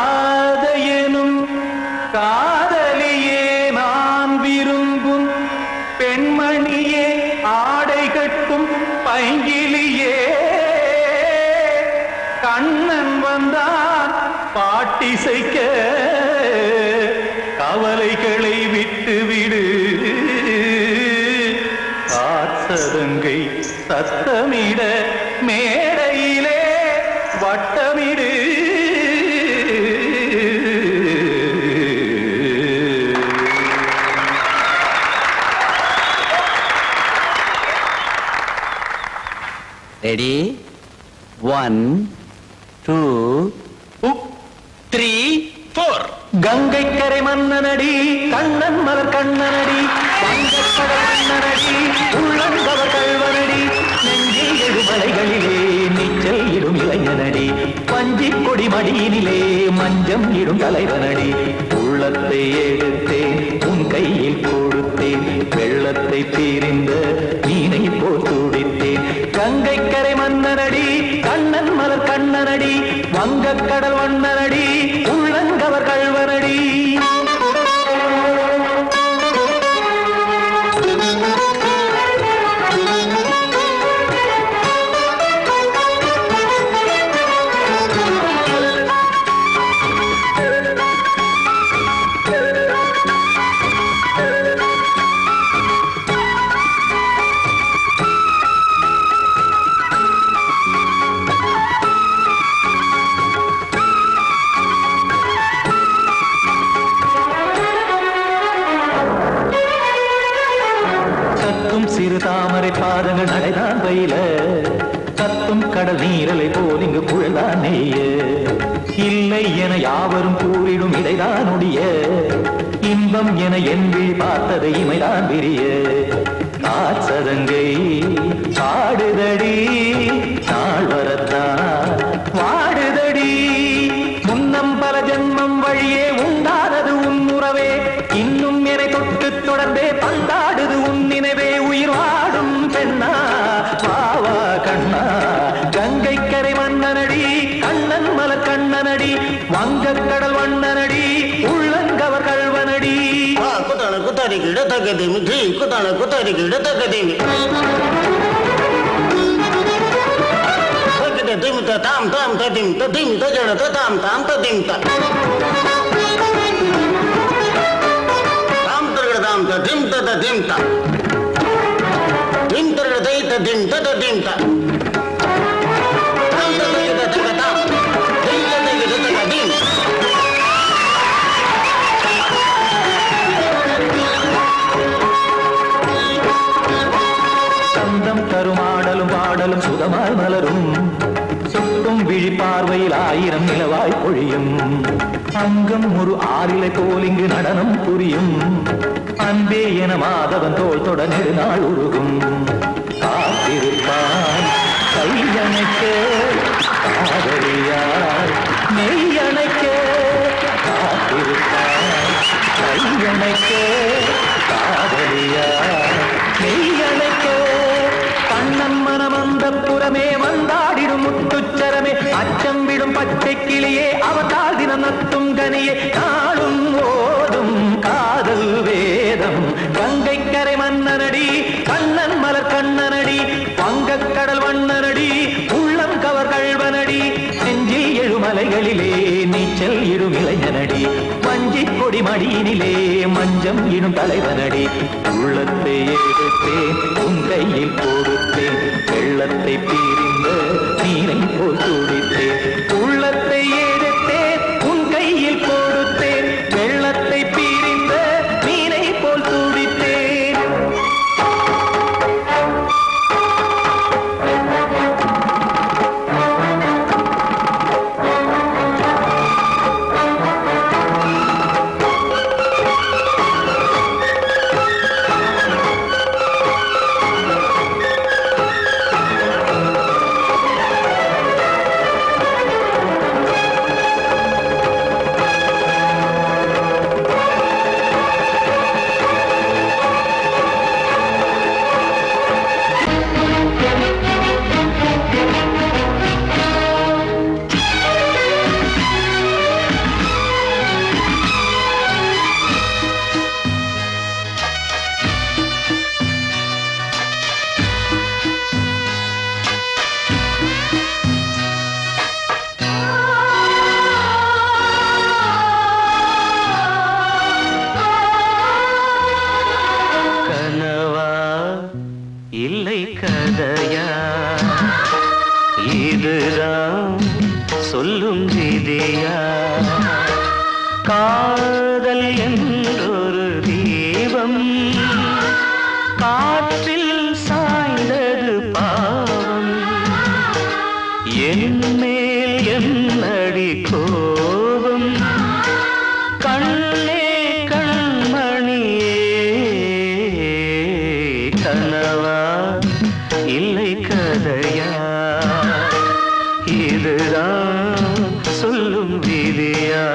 கண்மணியேராதையனும் காதலியே நான் விரும்பும் பெண்மணியே ஆடை கட்டும் பைங்கிலியே கண்ணன் வந்தான் பாட்டிசைக்க கவலைகளை விட்டுவிடு காத்ததங்கை சத்தமிட மேடையிலே வட்டமிடு ரெடி 1 2 3 4 கங்கை கரை மன்னனடி கண்ணன் மலர் கண்ணனடி வங்கக்கடல் மன்னனடி உள்ளங்கவர் கல்வனடி நெஞ்சில் எழுமலைகளிலே நீச்சல் இடும் இளைஞனடி பஞ்சி கொடி மடியினிலே மஞ்சம் இடும் தலைவனடி உள்ளத்தை எடுத்தேன் உன் கையில் கொடுத்தேன் வெள்ளத்தை தீரிந்த மீனை போல் துடித்தேன் கங்கை கரை மன்னனடி கண்ணன் மலர் கண்ணனடி வங்கக்கடல் வண்ணனடி உள்ளங்கவர் கல்வனடி சிறு தாமரை பாதங்கள் நடைதான் பயில கத்தும் கடல் நீரலை போல் இங்கு புழல்தான் நெய்ய இல்லை என யாவரும் கூறிடும் இடைதான் உடைய இன்பம் என என் விழி பார்த்ததை இமைதான் விரிய காசதங்கை பாடுதடி நாள் வரத்தான் வாடுதடி முன்னம் பல ஜென்மம் வழியே உண்டானது உன் உறவே இன்னும் என்னை தொட்டு தொடர்ந்தே பந்தாடுது உன் நினைவே உயிர் வாடும் பெண்ணா பாவா கண்ணா கங்கை கரை மன்னனடி கண்ணன் மலர் கண்ணனடி வங்கக்கடல் வண்ணனடி உள்ளங்கவர் கல்வனடி குத்தான குத்தாரிக்கு இடத்தக்கதேமி ஜி குத்தான குத்தாரிக்கு இடத்தக்கதேமி திமித்த தாம் தாம் ததிம் ததிம் தஜட தாம் தாம் ததிம் தாம் தரகட தாம் ததிம் ததிம் தாம் திம் தரகட தை ததிம் ததிம் தாம் தாம் தரகட தகதாம் திம் தரகட தகதிம் சந்தம் தருமாடலும் பாடலும் சுதமாய் மலரும் சுட்டும் விழி பார்வையில் ஆயிரம் நிலவாய் பொழியும் அங்கம் ஒரு ஆறிலை போல் இங்கு நடனம் புரியும் அன்பே என மாதவன் தோள் தொட நெடுநாள் உருகும் காத்திருப்பான் கையணைக்க காதலியார் மெய்யணைக்க காத்திருப்பான் கையணைக்க காதலியார் மெய்யணைக்க கண்ணன் மனம் அந்த புறமே வந்தாடிடும் முத்துச்சரமே அச்சம் விடும் பச்சை கிளியே அவதால் தினம் நத்தும் கனியே நாளும் ஓதும் காதல் வேதம் கங்கை கரை மன்னனடி கண்ணன் மலர் கண்ணனடி வங்கக்கடல் வண்ணனடி உள்ளம் கவர் கல்வனடி நெஞ்சில் எழுமலைகளிலே நீச்சல் இடும் இளைஞனடி வஞ்சி கொடி மடியினிலே மஞ்சம் இடும் தலைவனடி உள்ளத்தை எடுத்தேன் உன் கையில் கொடுத்தேன் வெள்ளத்தை பீரிந்த நீரை போல் துடித்தேன் உள்ளத்தை எடுத்தேன் உன் கையில் கொடுத்தேன் வெள்ளத்தை பீரிந்த நீரை போல் துடித்தேன் இதுதான் சொல்லும் விதியா? காதல் என்றொரு தீபம் காற்றில் சாய்ந்தது பாவம். என் மேல் என்னடி கோபம்? கண்ணே கண்மணியே, கனவா இல்லை கதையா? இதுதான் சொல்லும் விதியா?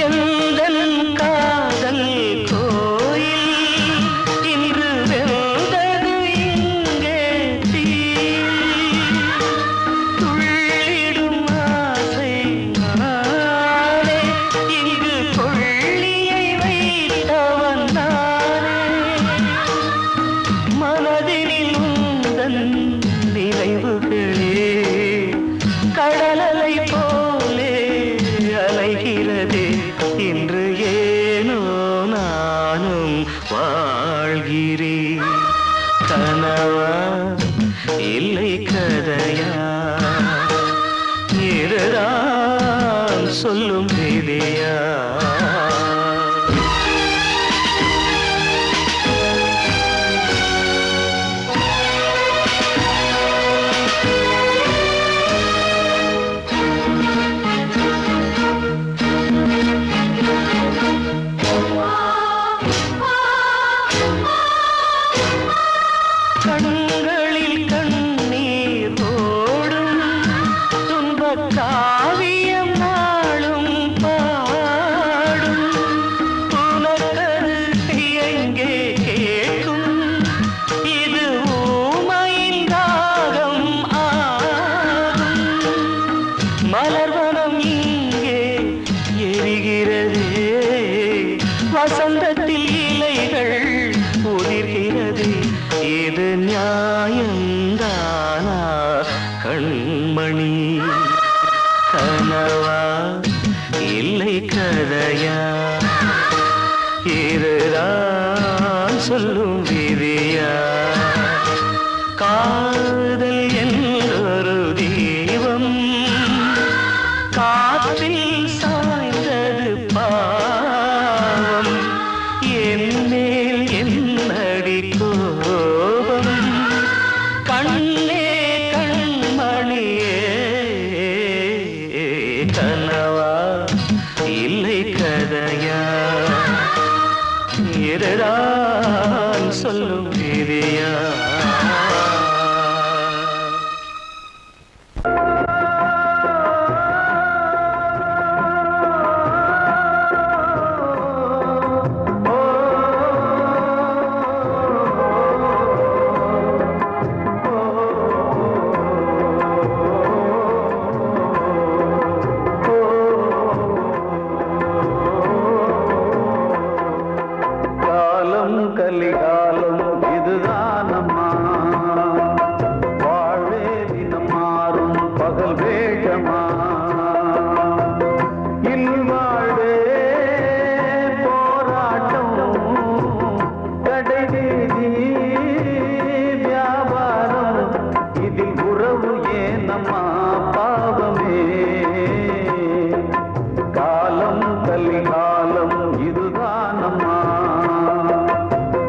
எந்தன் காதல் கோயில் இன்று வெந்தது இங்கே தீ. துள்ளிடும் ஆசை நானே, இங்கு கொள்ளியை வைத்தவன் நானே. மனதினில் உந்தன் நினைவுகளே கடலலை போலே அலைகிறதே. இன்று ஏனோ நானும் வாழ்கிறேன். கனவா இல்லை கதையா? இதுதான் சொல்லும் விதியா? கண்களில் கண்ணீர் ஓடும் துன்பக் காவியம் நாளும் பாடும். உனக்கது எங்கே கேட்கும்? இது ஊமையின் தாகம் ஆகும். மலர்வனம் இங்கே எரிகிறதே, வசந்தத்தில் இலைகள் உதிர்கிறது. இது நியாயந்தானா கண்மணி? கனவா இல்லை கதையா? இதுதான் சொல்லும் விதியா? காதல் என்றொரு தீபம் காற்றில் சாய்ந்தது பாவம். என் மேல் என்னடி கோபம்? கண்ணே கண்மணியே, கனவா இல்லை கதையா? இதுதான் சொல்லும் விதியா? காலம் கலிகாலம் இதுதானம்மா, வாழ்வே தினம் மாறும் பகல் வேகமா. இல்வாழ்வே போராட்டம், கடைவீதி வியாபாரம். இதில் உறவு ஏனம்மா பாவமே? காலம் கலிகாலம் இதுதானம்மா,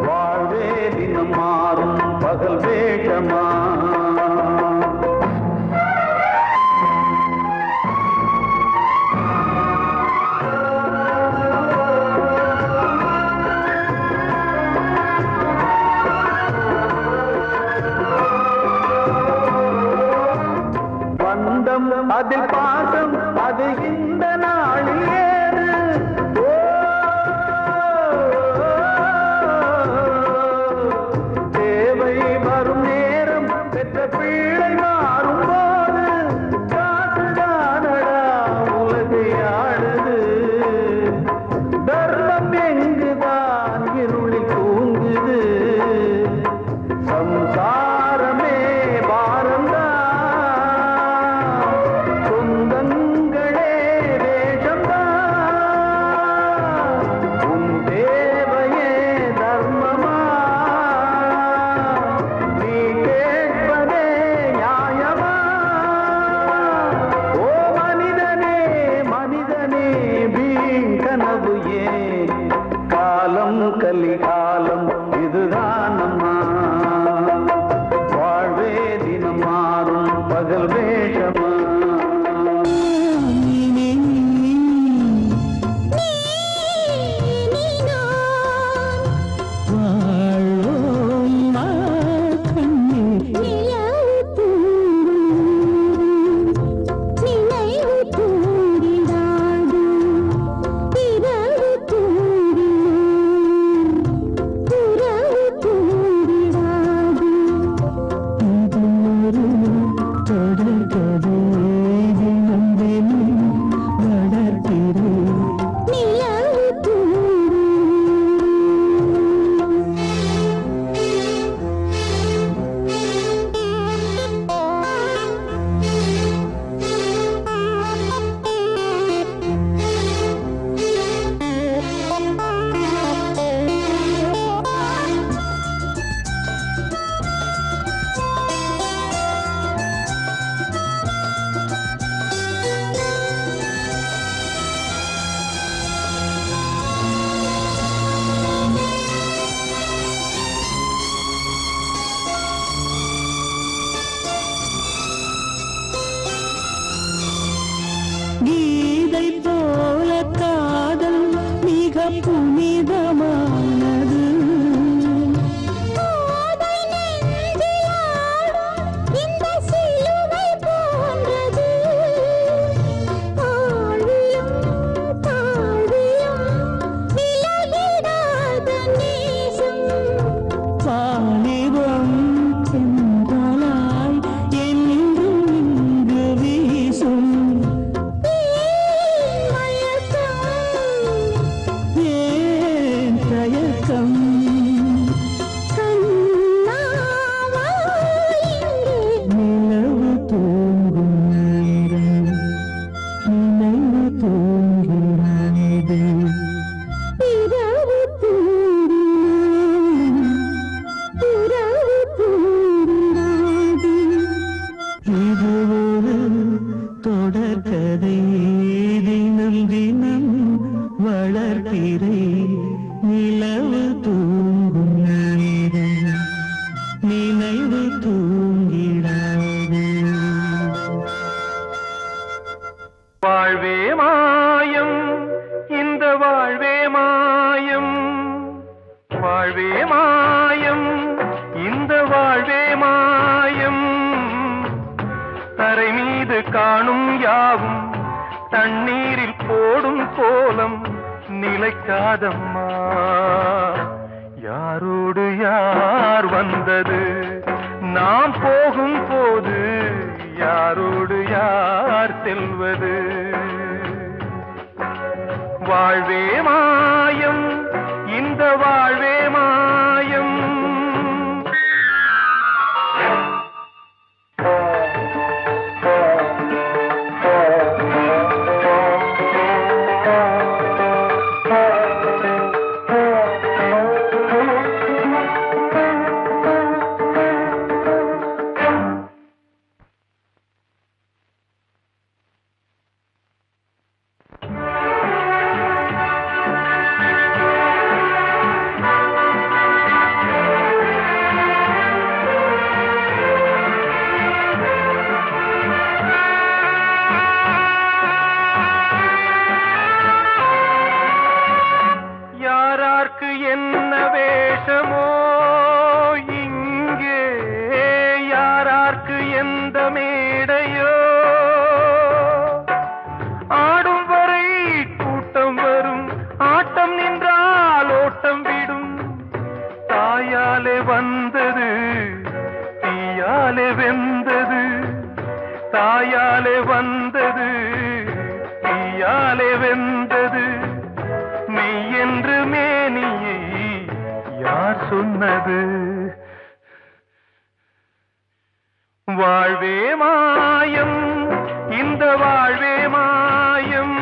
வாழ்வே தினம் மாறும் பகல் வேகமா. பந்தம் அதில் பாசம் அது இந்த நாளில் ஏது. தேவை வரும் நேரம் பெற்ற பிள்ளை பிள்ளை மாறும்போது காசுதானடா உலகை ஆடுது. தர்மம் எங்குதான் இருளில் தூங்குது. சம்சாரமே பாரம்தான், சொந்தங்களே வேஷம்தான். உன் தேவையே தர்மமா, நீ கேட்பதே நியாயமா? ஓ மனிதனே மனிதனே வீண் கனவு ஏன்? காலம் கலிகாலம் இதுதான் அம்மா. வாழ்வே தினம் மாறும் பகல் வேஷமா. கீதை போல காதல் மிக புனிதமானது. இந்த சிலுவை போன்றது. ஆழியும் தாழியும் விலகிடாத நேசம். வாலிபம் சென்றலாய் என்றும் இங்கு வீசும். ஏன் தயக்கம்? நிலவு தூங்கும் நேரம் நினைவு தூங்கிறது. இரவு தூங்கிறது. இது ஒரு தொடர்கதை, தினம் தினம் வளர்ப்பிறை. நிலவு தூங்கும் நேரம் நினைவு தூங்கிடாது. வாழ்வே மாயம், இந்த வாழ்வே மாயம். வாழ்வே மாயம், இந்த வாழ்வே மாயம். தரை மீது காணும் யாவும் தண்ணீரில் போடும் கோலம் நிலைக்காதம்மா. யாரோடு யார் வந்தது நாம் போகும் போது? யாரோடு யார் செல்வது? வாழ்வே மாயம், இந்த வாழ்வே மாயம். வந்தது தீயாலே வெந்தது தாயாலே வந்தது தீயாலே வெந்தது மெய் என்று மேனியை யார் சொன்னது வாழ்வே மாயம் இந்த வாழ்வே மாயம்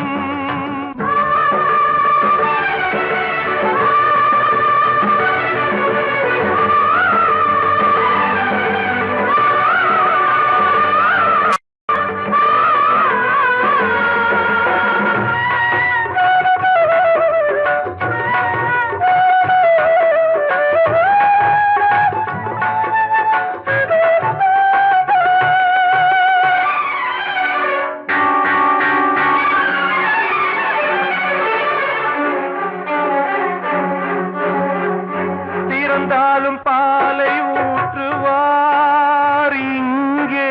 இறந்தாலும் பாலை ஊற்றுவார் இங்கே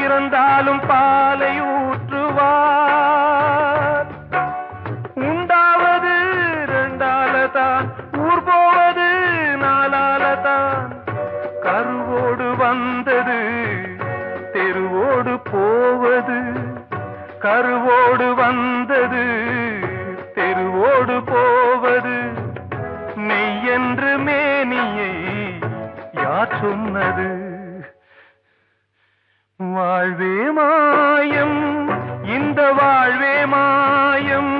இறந்தாலும் பாலை ஊற்றுவார் உண்டாவது ரெண்டாலதான் ஊர் போவது நாலாலதான் கருவோடு வந்தது தெருவோடு போவது கருவோடு வந்தது தெருவோடு போவது மெய் என்று மேனியை யார் சொன்னது வாழ்வே மாயம் இந்த வாழ்வே மாயம்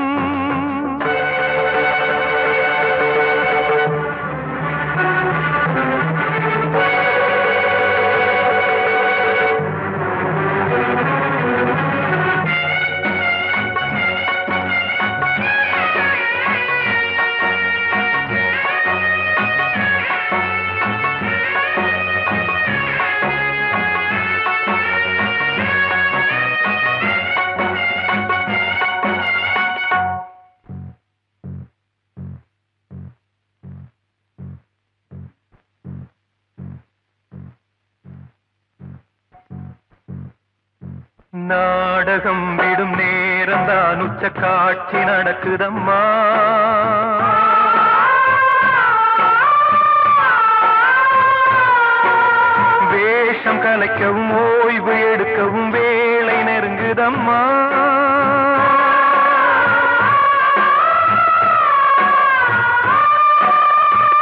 நாடகம் விடும் நேரம் தான் உச்ச காட்சி நடக்குதம்மா வேஷம் கலைக்கவும் ஓய்வு எடுக்கவும் வேளை நெருங்குதம்மா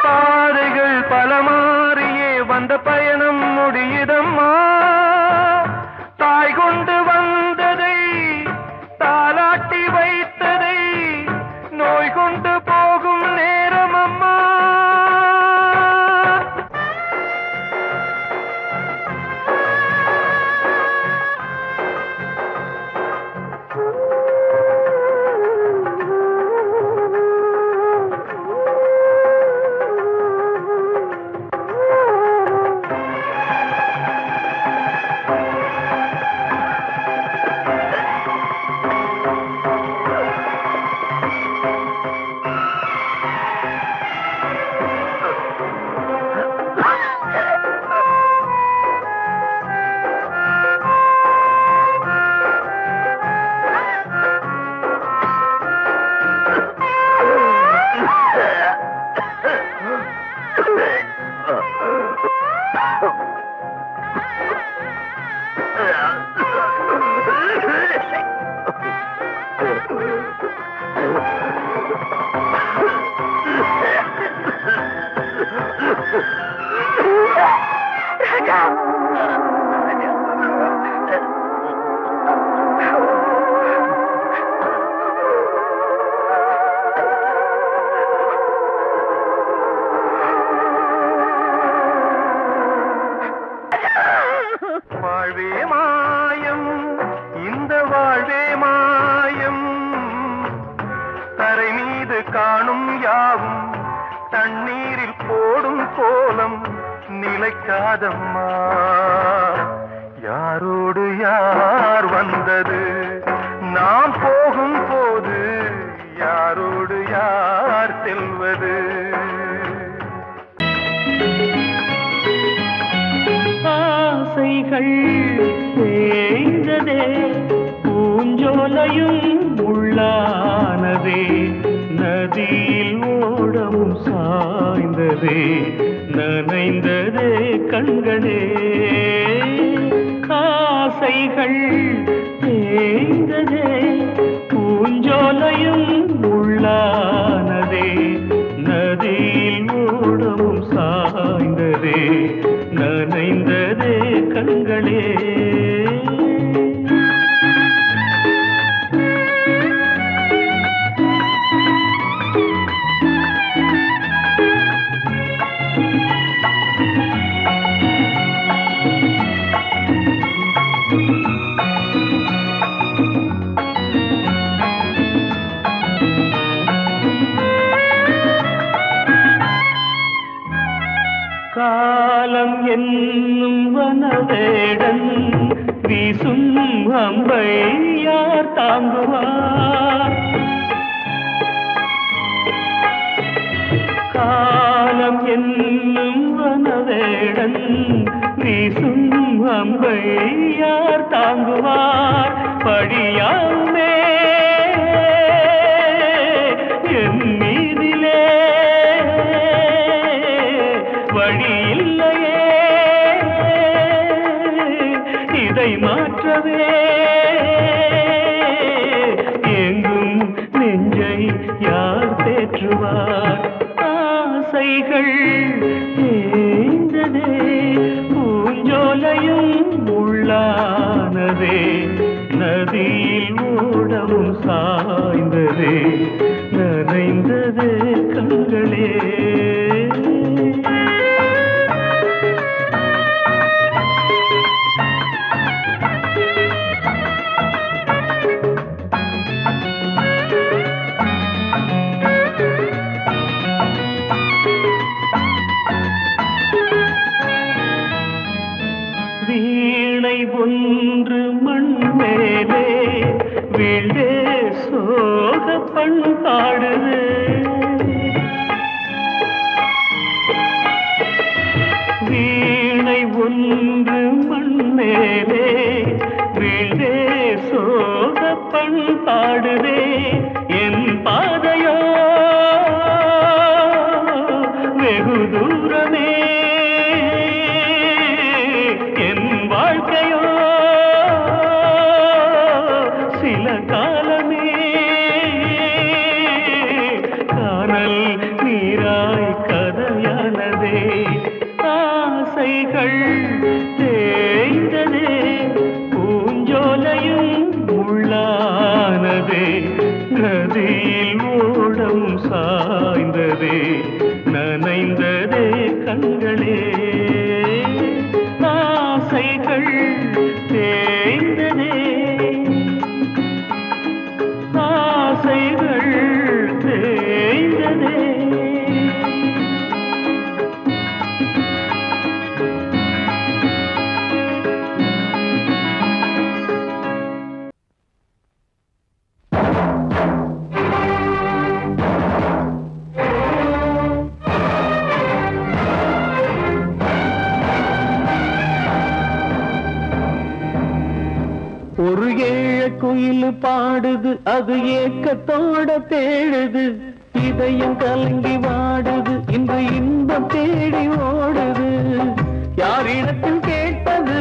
பாதைகள் பல மாறியே வந்த பயணம் முடியுதம்மா தாய் கொண்டு வந்ததை தாலாட்டி வைத்ததை நோய் கொண்டு போகும் நேரம் அம்மா வாழ்வே மாயம் இந்த வாழ்வே மாயம் தரை மீது காணும் யாவும் தண்ணீரில் போடும் கோலம் நிலைக்காதம்மா யாரோடு யார் வந்தது நாம் போகும் போது யாரோடு யார் செல்வது ஆசைகள் தேய்ந்ததே பூஞ்சோலையும் உள்ளானதே நதியில் ஓடவும் சாய்ந்ததே நனைந்ததே கண்களே ஆசை ஆசைகள் தேய்ந்ததே பூஞ்சோலையும் உள்ளானதே நதியில் ஓடமும் சாய்ந்ததே நனைந்ததே கண்களே காலம் என்னும் வனவேடன் வீசும் அம்பை யார் தாங்குவார் காலம் என்னும் வனவேடன் வீசும் அம்பை யார் தாங்குவார் படியாமே என் மீதிலே வழியில்லையே இதை மாற்றவே எங்கும் நெஞ்சை யார் தேற்றுவார் ஆசைகள் தேய்ந்ததே பூஞ்சோலையும் உள்ளானதே நதியில் ஓடவும் சாய்ந்ததே நனைந்ததே கண்களே வீணை ஒன்று மண் மேலே வீழ்ந்தே சோக பண்பாடுது வீணை ஒன்று மண் மேலே வீழ்ந்தே சோக பண்பாடுதே என் பாதையோ வெகு தூரமே என் வாழ்க்கையோ சில காலமே காணல் நீராய் கதையானதே ஆசைகள் தேய்ந்ததே பூஞ்சோலையும் உள்ளானதே நதியில் ஓடம் சாய்ந்ததே நனைந்ததே கண்களே ஆசைகள் தேய்ந்ததே ஆசைகள் தேய்ந்ததே ஒரு ஏழ குயில் பாடுது அது ஏக்கத்தோட தேடுது இதயம் கலங்கி வாடுது இன்று இன்பம் தேடி ஓடுது யாரிடத்தில் கேட்பது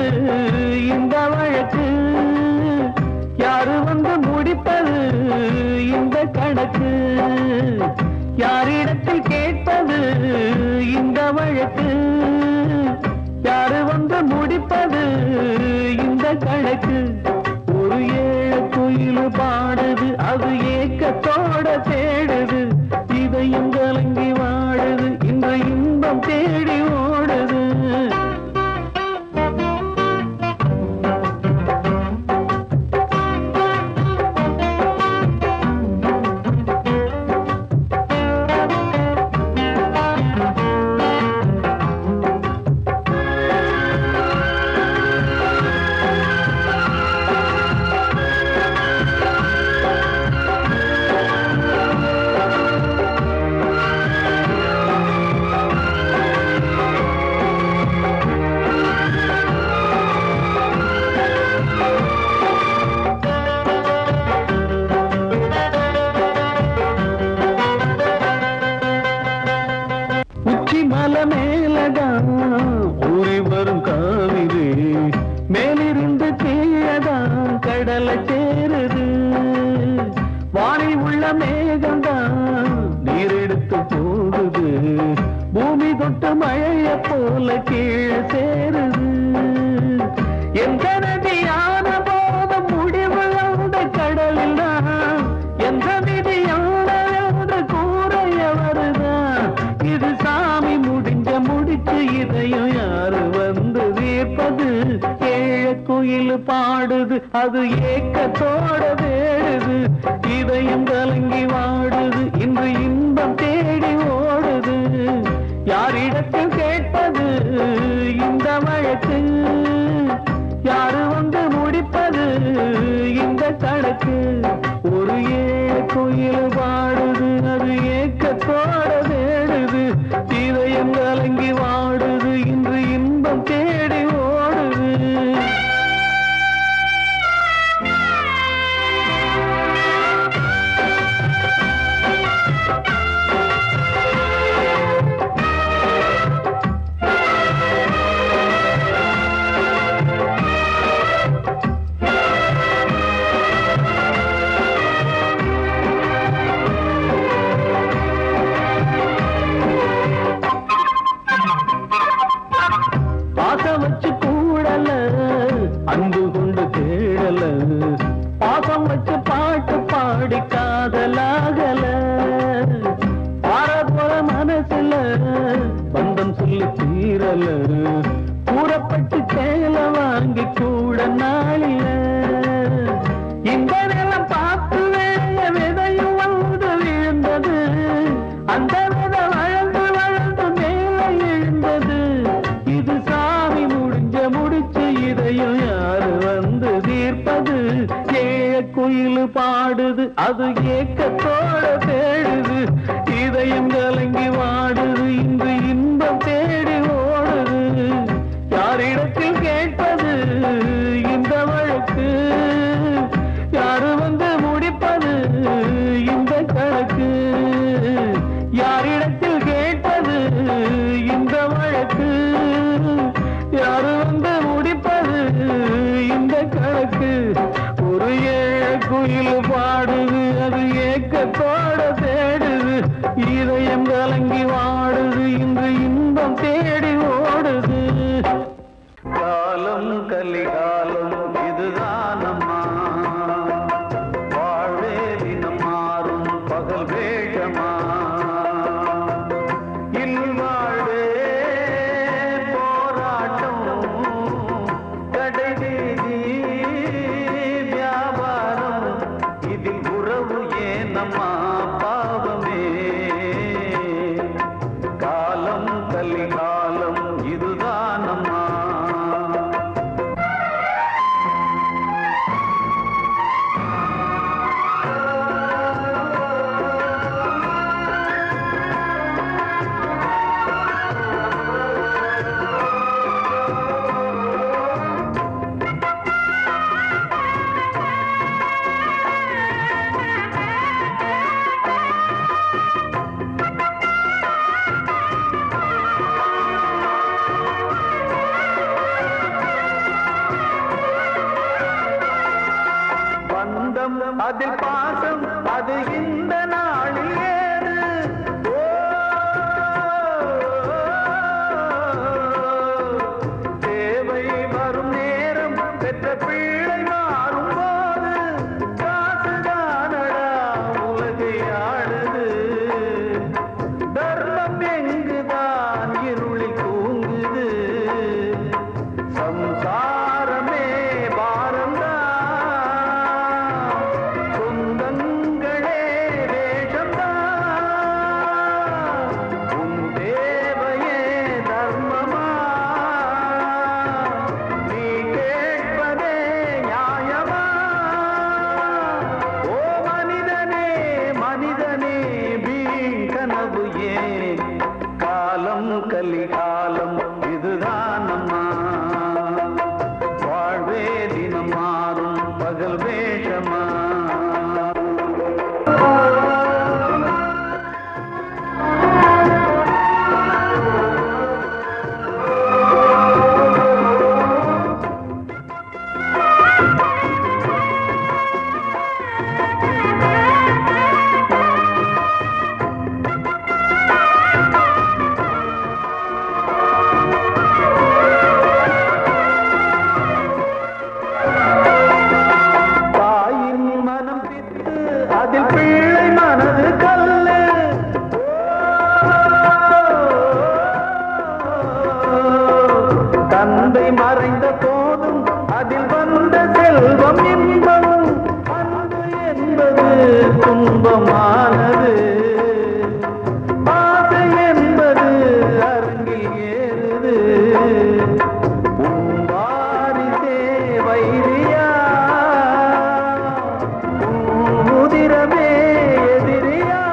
இந்த வழக்கு யாரு வந்து முடிப்பது இந்த கணக்கு யாரிடத்தில் கேட்பது இந்த வழக்கு யாரு வந்து முடிப்பது இந்த கணக்கு ஒரு ஏழ குயில் பாடுது அது ஏக்கத்தோட தேடுது இதயம் கலங்கி வாடுது இன்று இன்பம் தேடி ஓடுது போகுது பூமி தொட்டு மழைய போல கீழே சேருது எந்த நதியான போத முடிவு அந்த கடலில் தான் எந்த விதியான என்று கூறைய வருதான் இது சாமி முடிச்சு இதையும் யாரு வந்து தீர்ப்பது ஏழ குயில் பாடுது அது ஏக்கத்தோட வேடுது இதயம் கலங்கி வாடுது இன்று இன்பம் தேடி ஓடுது யாரிடத்தில் கேட்பது இந்த வழக்கு யாரு வந்து முடிப்பது இந்த கணக்கு ஒரு ஏழ குயில் பாடுது அது ஏக்கத்தோட வேடுது இதயம் கலங்கி வாடுது இன்று இன்பம் தேடி ஓடுது அன்பு கொண்டு தேடல பாசம் வச்சு பாட்டு பாடி காதலாகல பாரபோற மனசுல பந்தம் சொல்லி தீரல கூறப்பட்டு சேல வாங்கி கூட நாளில இந்த நிலம் பார்த்து வேய விதையும் வந்து விழுந்தது அந்த வித வளர்ந்து வளர்ந்து மேல எழுந்தது இது சாமி முடிச்சு இதையும் யாரு வந்து தீர்ப்பது ஏழ குயில் பாடுது அது ஏக்கத்தோட தேடுது இதயம் கலங்கி வாடுது இன்று இன்பம் தேடி ஓடுது யாரிடத்தில் கேட்பது இந்த வழக்கு யாரு வந்து முடிப்பது இந்த கணக்கு யாரிடத்தில் கேட்பது இந்த வழக்கு யாரு வந்து முடிப்பது இந்த கணக்கு ஒரு ஏழ குயில் பாடுது அது ஏக்கத்தோட தேடுது இதயம் கலங்கி வாடுது இன்று இன்பம் தேடி ஓடுது காலம் கலிகாலம் இதுதானம்மா வாழ்வே தினம் மாறும் பகல் வேகமா இல்வாழ்வே போராட்டம் கடைவீதி வியாபாரம் இதில் உறவு ஏனம்மா பாவமே காலம் கலிகாலம் இதுதானம்மா பந்தம் அதில் பாசம் அது இந்த நாளில் ஏது தேவை வரும் நேரம் பெற்ற பிள்ளை மாறும் போது காசுதானடா உலகை ஆடுது தர்மம் எங்குதான் இருளில் தூங்குது சம்சாரமே பாரந்தா சொந்தங்களே அதில் வந்த செல்வம் இன்பம் அன்பு என்பது துன்பமானது ஆசை என்பது அரங்கில் ஏறுது உன் வாரிசே வைரியா உன் உதிரமே எதிரியா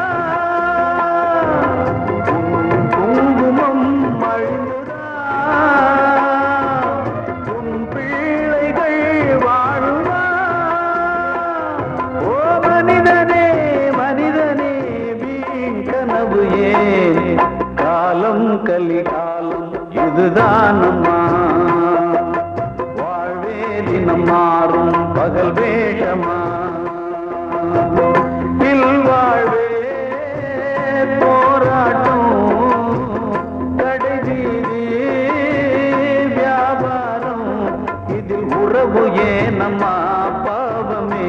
உன் குங்குமம் அழுதா உன் பிள்ளைகள் வாழுமா ஓ மனிதனே மனிதனே வீண் கனவு ஏன் காலம் கலிகாலம் இதுதான் அம்மா வாழ்வே தினம் மாறும் பகல் வேஷமா இல்வாழ்வே போராட்டம் கடைவீதி வியாபாரம் இதில் உறவு ஏனம்மா பாவமே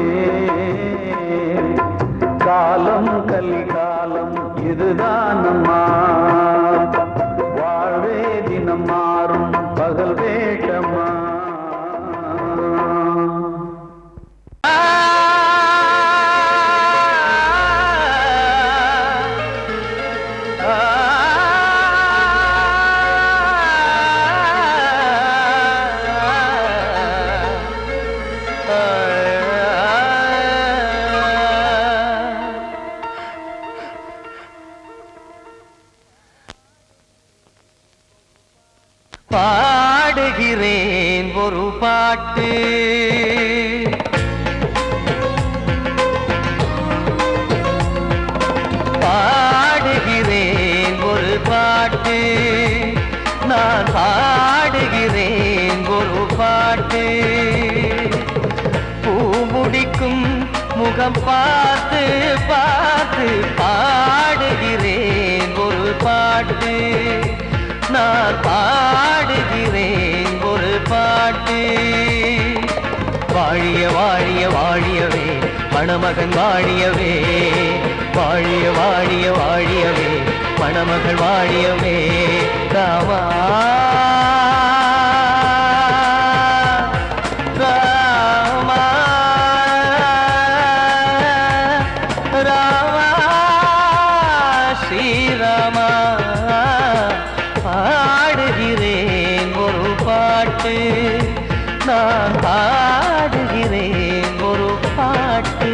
காலம் கலிகாலம் இதுதான் அம்மா வாழ்வே தினம் மாறும் பகல் வேஷமா பாடுகிறேன் ஒரு பாட்டு பாடுகிறேன் ஒரு பாட்டு நான் பாடுகிறேன் ஒரு பாட்டு பூ முடிக்கும் முகம் பார்த்து பார்த்து பாடுகிறேன் ஒரு பாட்டு நான் பாடுகிறேன் ஒரு பாட்டு வாழிய வாழிய வாழியவே மணமகன் வாழியவே வாழிய வாழிய வாழியவே மணமகள் வாழியவே ராமா ராமா ராமா ஸ்ரீராமா பாடுகிறேன் ஒரு பாட்டு நான் பாடுகிறேன் ஒரு பாட்டு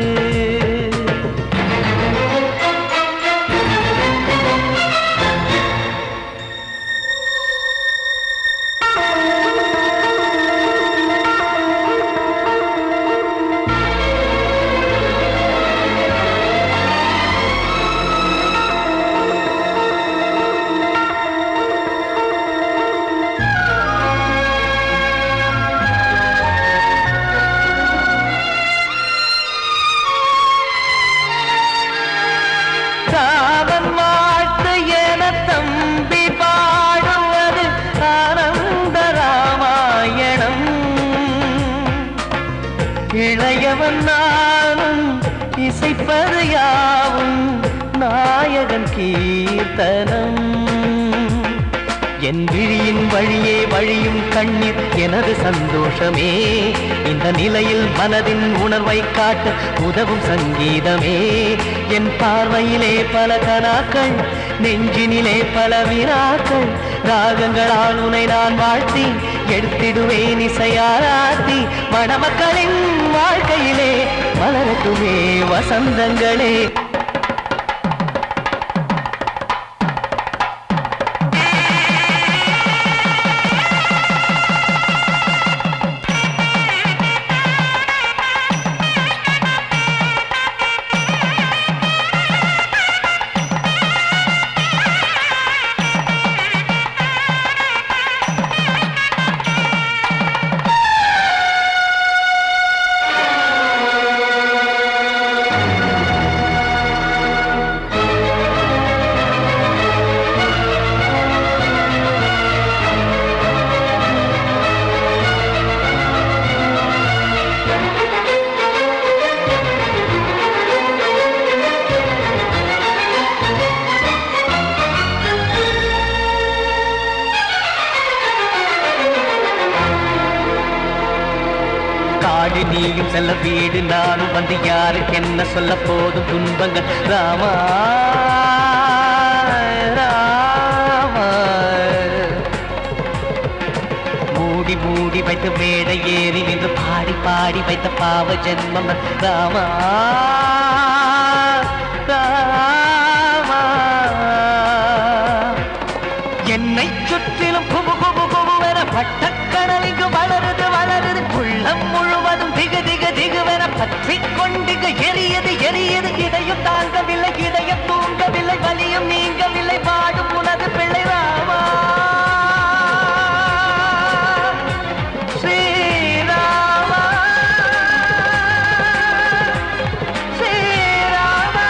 காவன் வாழ்த்து என தம்பி பாடுவது ஆனந்த ராமாயணம் இளையவன் நானும் இசைப்பது யாவும் நாயகன் கீர்த்தனம் என் விழியின் வழியே வழியும் கண்ணீர் எனது சந்தோஷமே இந்த நிலையில் மனதின் உணர்வை காட்ட உதவும் சங்கீதமே என் பார்வையிலே பல கனாக்கள் நெஞ்சினிலே பல வினாக்கள் ராகங்களால் உனை நான் வாழ்த்தி எடுத்திடுவேன் இசையாராத்தி மணமக்களின் வாழ்க்கையிலே மலரட்டுமே வசந்தங்களே வாடி நீயும் செல்ல வீடு நானும் வந்து யாருக்கு என்ன சொல்ல போதும் துன்பங்கள் ராமா ராமா மூடி மூடி வைத்து மேடை ஏறி நின்று பாடி பாடி வைத்த பாவ ஜென்மம் ராமா ராமா என்னை சுற்றிலும் குபு குபு குபுவென பட்டக்கடல் இங்கு வளருது வளருது உள்ளம் முழுவதும் திகு திகு திகுவென பற்றிக் கொண்டிங்கு எரியது எரியது இதையும் தாங்கவில்லை இதையும் தூங்கவில்லை வலியும் நீங்கவில்லை பாடும் உனது பிள்ளை ராமா ஸ்ரீராமா ஸ்ரீராமா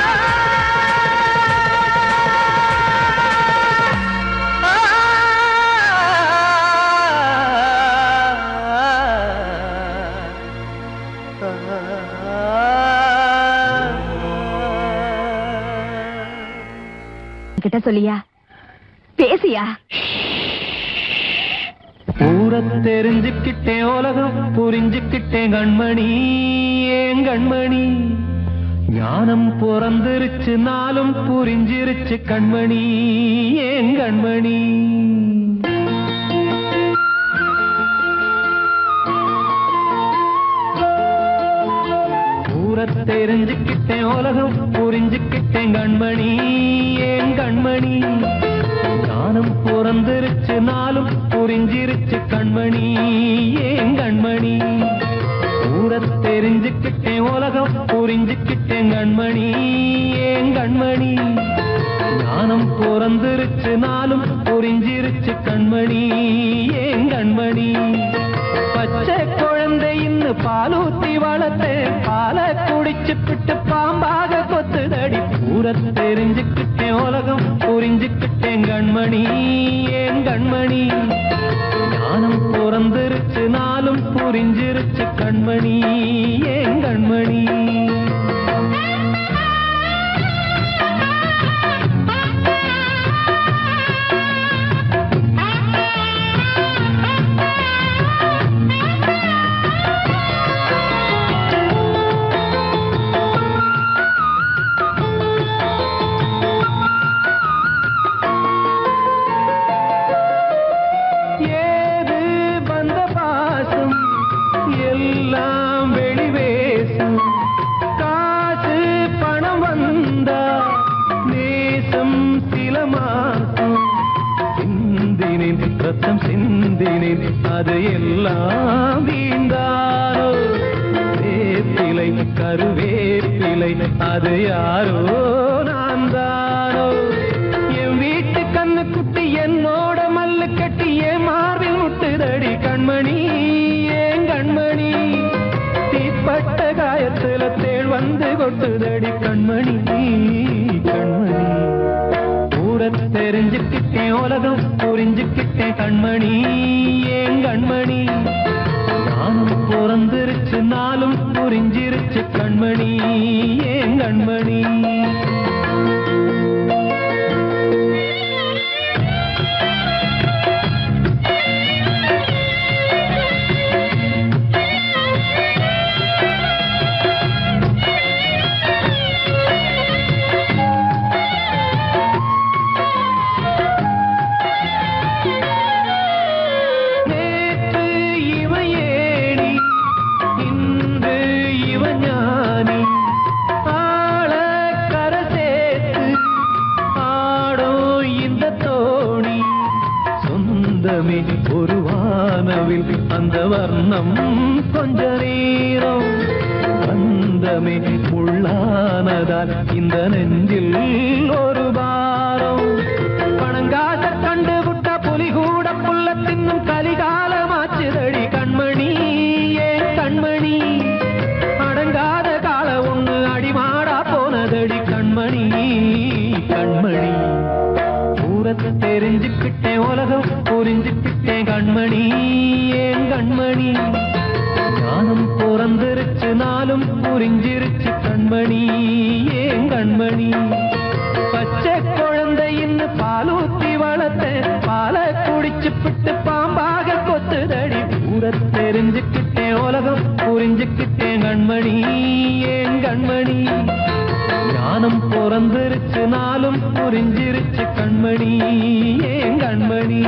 கிட்ட சொல்லியா பேசியா ஊரை தெரிஞ்சுக்கிட்டேன் உலகம் புரிஞ்சுக்கிட்டேன் கண்மணி ஏன் கண்மணி ஞானம் பிறந்திருச்சு நாளும் புரிஞ்சிருச்சு கண்மணி ஏன் கண்மணி ஊரை தெரிஞ்சுக்கிட்டேன் உலகம் புரிஞ்சுக்கிட்டேன் கண்மணி ஏன் கண்மணி ஞானம் பிறந்திருச்சு நாளும் புரிஞ்சிருச்சு கண்மணி ஏன் கண்மணி ஊரை தெரிஞ்சுக்கிட்டேன் உலகம் புரிஞ்சுக்கிட்டேன் கண்மணி ஏன் கண்மணி ஞானம் பிறந்திருச்சு நாளும் புரிஞ்சிருச்சு கண்மணி ஏன் கண்மணி பச்சை குழந்தை இன்னும் பாலூத்தி வளர்த்தேன் பாலை குடிச்சு பிட்டு பாம்பாக கொத்துதடி ஊரை தெரிஞ்சுக்கிட்டேன் உலகம் புரிஞ்சுக்கிட்டேன் கண்மணி ஏன் கண்மணி ஞானம் பிறந்திருச்சு நாளும் புரிஞ்சிருச்சு கண்மணி ஏன் கண்மணி ரத்தம் சிந்தினேன் அது எல்லாம் வீந்தாரோ வேப்பிலை கருவேப்பிலை அது யாரோ நான் தானோ என் வீட்டு கண்ணு குட்டி என்னோட மல்லு கட்டி என் மார்பில் முட்டுதடி கண்மணி ஏன் கண்மணி தீப்பட்ட காயத்துல தேள் வந்து கொட்டுதடி கண்மணி கண்மணி தெரிஞ்சுக்கிட்டேன் உலகம் புரிஞ்சுக்கிட்டேன் கண்மணி ஏன் கண்மணி நானும் பிறந்திருச்சு நாளும் புரிஞ்சிருச்சு கண்மணி ஏன் கண்மணி ஒரு வானவில் அந்த வர்ணம் கொஞ்ச நேரம் பந்தமே உள்ளானதால் இந்த நெஞ்சில் ஒரு பாரம் பணங்காச கண்டு விட்ட புலி கூட புல்ல தின்னும் கலிகாலமாச்சுதடி கண்மணி ஏன் கண்மணி அடங்காத கால ஒண்ணு அடிமாடா போனதடி கண்மணி கண்மணி ஊரத்தை தெரிஞ்சுக்கிட்டேன் உலகம் புரிஞ்சுக்கிட்டேன் கண்மணி ஏன் கண்மணி ஞானம் பிறந்திருச்சு நாளும் புரிஞ்சிருச்சு கண்மணி ஏன் கண்மணி பச்சை குழந்தை இன்னும் பாலூத்தி வளர்த்தேன் பாலை குடிச்சு பிட்டு பாம்பாக கொத்துதடி ஊரை தெரிஞ்சுக்கிட்டேன் உலகம் புரிஞ்சு புரிஞ்சுக்கிட்டேன் கண்மணி ஏன் கண்மணி ஞானம் பிறந்திருச்சு நாளும் புரிஞ்சிருச்சு கண்மணி ஏன் கண்மணி